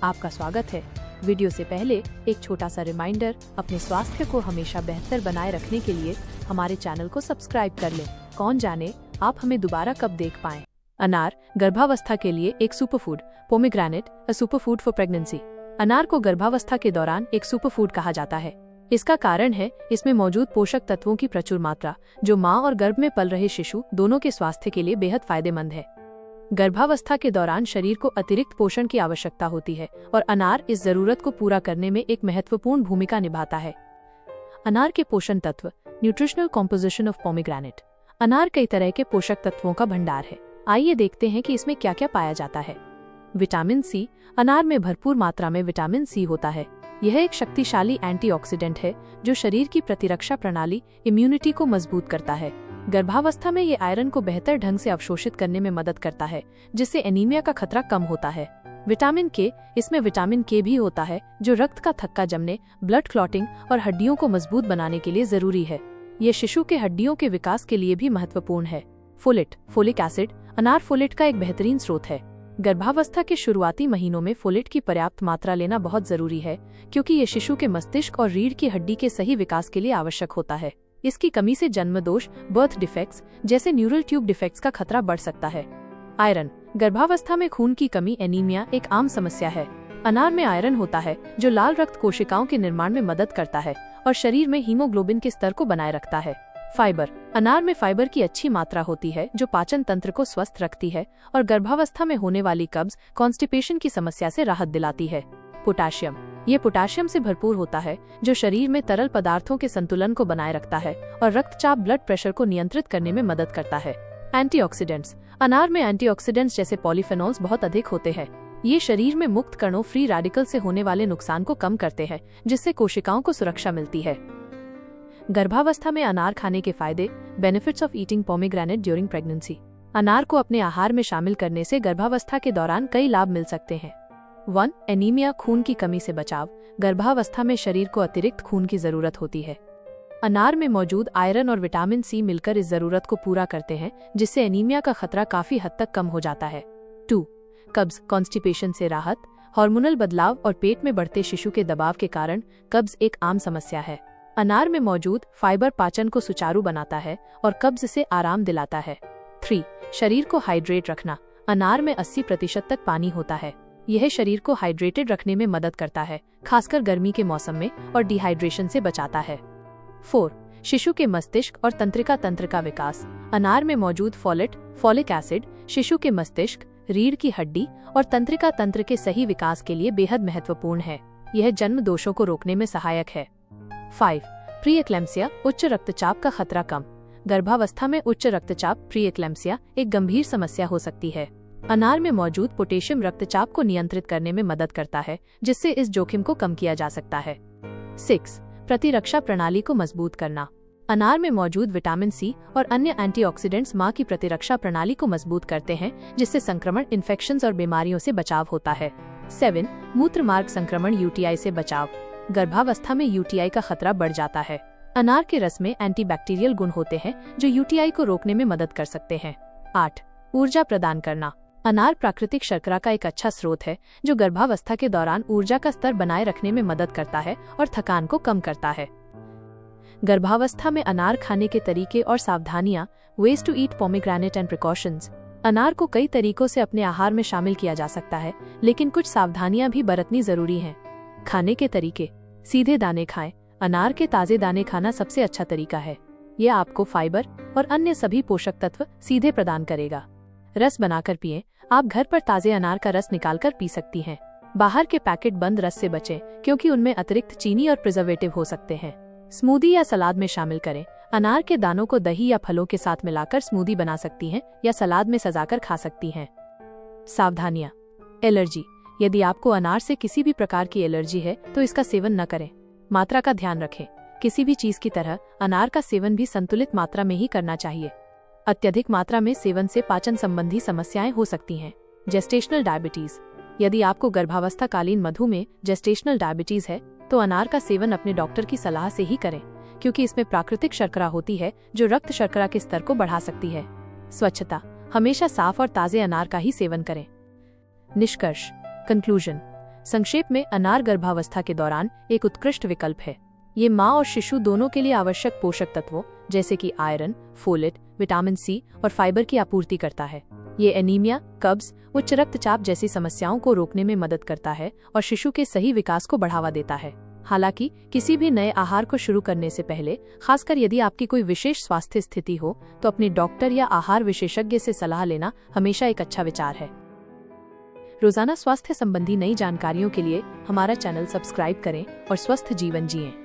आपका स्वागत है। वीडियो से पहले एक छोटा सा रिमाइंडर, अपने स्वास्थ्य को हमेशा बेहतर बनाए रखने के लिए हमारे चैनल को सब्सक्राइब कर लें। कौन जाने आप हमें दोबारा कब देख पाएं। अनार गर्भावस्था के लिए एक superfood. Pomegranate a superfood for pregnancy. अनार को गर्भावस्था के दौरान एक सुपरफूड कहा जाता है। इसका कारण है इसमें मौजूद पोषक तत्वों की प्रचुर मात्रा, जो माँ और गर्भ में पल रहे शिशु दोनों के स्वास्थ्य के लिए बेहद फायदेमंद है। गर्भावस्था के दौरान शरीर को अतिरिक्त पोषण की आवश्यकता होती है और अनार इस जरूरत को पूरा करने में एक महत्वपूर्ण भूमिका निभाता है। अनार के पोषण तत्व। Nutritional composition of pomegranate. अनार कई तरह के पोषक तत्वों का भंडार है। आइए देखते हैं कि इसमें क्या क्या पाया जाता है। Vitamin C. अनार में भरपूर मात्रा में विटामिन सी होता है। यह एक शक्तिशाली एंटीऑक्सीडेंट है जो शरीर की प्रतिरक्षा प्रणाली इम्यूनिटी को मजबूत करता है। गर्भावस्था में ये आयरन को बेहतर ढंग से अवशोषित करने में मदद करता है, जिससे एनीमिया का खतरा कम होता है। विटामिन के। इसमें विटामिन के भी होता है जो रक्त का थक्का जमने, ब्लड क्लॉटिंग और हड्डियों को मजबूत बनाने के लिए जरूरी है। ये शिशु के हड्डियों के विकास के लिए भी महत्वपूर्ण है। फोलेट। Folic acid. अनार फोलेट का एक बेहतरीन स्रोत है। गर्भावस्था के शुरुआती महीनों में फोलेट की पर्याप्त मात्रा लेना बहुत जरूरी है, क्योंकि ये शिशु के मस्तिष्क और रीढ़ की हड्डी के सही विकास के लिए आवश्यक होता है। इसकी कमी से जन्म दोष, बर्थ डिफेक्ट्स जैसे न्यूरल ट्यूब डिफेक्ट्स का खतरा बढ़ सकता है। आयरन। गर्भावस्था में खून की कमी एनीमिया एक आम समस्या है। अनार में आयरन होता है जो लाल रक्त कोशिकाओं के निर्माण में मदद करता है और शरीर में हीमोग्लोबिन के स्तर को बनाए रखता है। फाइबर। अनार में फाइबर की अच्छी मात्रा होती है जो पाचन तंत्र को स्वस्थ रखती है और गर्भावस्था में होने वाली कब्ज, कॉन्स्टिपेशन की समस्या से राहत दिलाती है। पोटाशियम। ये पोटाशियम से भरपूर होता है जो शरीर में तरल पदार्थों के संतुलन को बनाए रखता है और रक्तचाप, ब्लड प्रेशर को नियंत्रित करने में मदद करता है। एंटीऑक्सीडेंट्स। अनार में एंटीऑक्सीडेंट्स जैसे पॉलीफेनॉल्स बहुत अधिक होते हैं। ये शरीर में मुक्त कणों, फ्री रेडिकल से होने वाले नुकसान को कम करते हैं, जिससे कोशिकाओं को सुरक्षा मिलती है। गर्भावस्था में अनार खाने के फायदे। Benefits of eating pomegranate during pregnancy. अनार को अपने आहार में शामिल करने से गर्भावस्था के दौरान कई लाभ मिल सकते हैं। 1. एनीमिया, खून की कमी से बचाव। गर्भावस्था में शरीर को अतिरिक्त खून की जरूरत होती है। अनार में मौजूद आयरन और विटामिन सी मिलकर इस जरूरत को पूरा करते हैं, जिससे एनीमिया का खतरा काफी हद तक कम हो जाता है। 2. कब्ज, कॉन्स्टिपेशन से राहत। हार्मोनल बदलाव और पेट में बढ़ते शिशु के दबाव के कारण कब्ज एक आम समस्या है। अनार में मौजूद फाइबर पाचन को सुचारू बनाता है और कब्ज से आराम दिलाता है। 3. शरीर को हाइड्रेट रखना। अनार में 80% तक पानी होता है। यह शरीर को हाइड्रेटेड रखने में मदद करता है, खासकर गर्मी के मौसम में, और डिहाइड्रेशन से बचाता है। 4. शिशु के मस्तिष्क और तंत्रिका तंत्र का विकास। अनार में मौजूद फोलेट, फोलिक एसिड शिशु के मस्तिष्क, रीढ़ की हड्डी और तंत्रिका तंत्र के सही विकास के लिए बेहद महत्वपूर्ण है। यह जन्म दोषों को रोकने में सहायक है। 5. प्री एक्लेम्सिया, उच्च रक्तचाप का खतरा कम। गर्भावस्था में उच्च रक्तचाप, प्री एक्लेम्सिया, एक गंभीर समस्या हो सकती है। अनार में मौजूद पोटेशियम रक्तचाप को नियंत्रित करने में मदद करता है, जिससे इस जोखिम को कम किया जा सकता है। 6. प्रतिरक्षा प्रणाली को मजबूत करना। अनार में मौजूद विटामिन सी और अन्य एंटीऑक्सीडेंट्स मां की प्रतिरक्षा प्रणाली को मजबूत करते हैं, जिससे संक्रमण, इन्फेक्शंस और बीमारियों से बचाव होता है। 7. मूत्र मार्ग संक्रमण, यूटीआई से बचाव। गर्भावस्था में यूटीआई का खतरा बढ़ जाता है। अनार के रस में एंटीबैक्टीरियल गुण होते हैं जो यूटीआई को रोकने में मदद कर सकते हैं। 8. ऊर्जा प्रदान करना। अनार प्राकृतिक शर्करा का एक अच्छा स्रोत है जो गर्भावस्था के दौरान ऊर्जा का स्तर बनाए रखने में मदद करता है और थकान को कम करता है। गर्भावस्था में अनार खाने के तरीके और सावधानियां। Ways to eat pomegranate and precautions. अनार को कई तरीकों से अपने आहार में शामिल किया जा सकता है, लेकिन कुछ सावधानियां भी बरतनी जरूरी हैं। खाने के तरीके। सीधे दाने खाएं। अनार के ताजे दाने खाना सबसे अच्छा तरीका है। यह आपको फाइबर और अन्य सभी पोषक तत्व सीधे प्रदान करेगा। रस बनाकर पिएं। आप घर पर ताजे अनार का रस निकालकर पी सकती हैं। बाहर के पैकेट बंद रस से बचें, क्योंकि उनमें अतिरिक्त चीनी और प्रिजर्वेटिव हो सकते हैं। स्मूदी या सलाद में शामिल करें। अनार के दानों को दही या फलों के साथ मिलाकर स्मूदी बना सकती हैं या सलाद में सजाकर खा सकती हैं। सावधानियां। एलर्जी। यदि आपको अनार से किसी भी प्रकार की एलर्जी है तो इसका सेवन न करें। मात्रा का ध्यान रखें। किसी भी चीज की तरह अनार का सेवन भी संतुलित मात्रा में ही करना चाहिए। अत्यधिक मात्रा में सेवन से पाचन संबंधी समस्याएं हो सकती हैं। Gestational diabetes. यदि आपको गर्भावस्थाकालीन मधुमेह, जेस्टेशनल डायबिटीज है तो अनार का सेवन अपने डॉक्टर की सलाह से ही करें, क्योंकि इसमें प्राकृतिक शर्करा होती है जो रक्त शर्करा के स्तर को बढ़ा सकती है। स्वच्छता। हमेशा साफ और ताजे अनार का ही सेवन करें। निष्कर्ष, कंक्लूजन। संक्षेप में, अनार गर्भावस्था के दौरान एक उत्कृष्ट विकल्प है। ये माँ और शिशु दोनों के लिए आवश्यक पोषक तत्वों जैसे कि आयरन, फोलेट, विटामिन सी और फाइबर की आपूर्ति करता है। ये एनीमिया, कब्ज, उच्च रक्तचाप जैसी समस्याओं को रोकने में मदद करता है और शिशु के सही विकास को बढ़ावा देता है। हालांकि किसी भी नए आहार को शुरू करने से पहले, खासकर यदि आपकी कोई विशेष स्वास्थ्य स्थिति हो, तो अपने डॉक्टर या आहार विशेषज्ञ से सलाह लेना हमेशा एक अच्छा विचार है। रोजाना स्वास्थ्य संबंधी नई जानकारियों के लिए हमारा चैनल सब्सक्राइब करें और स्वस्थ जीवन जिएं।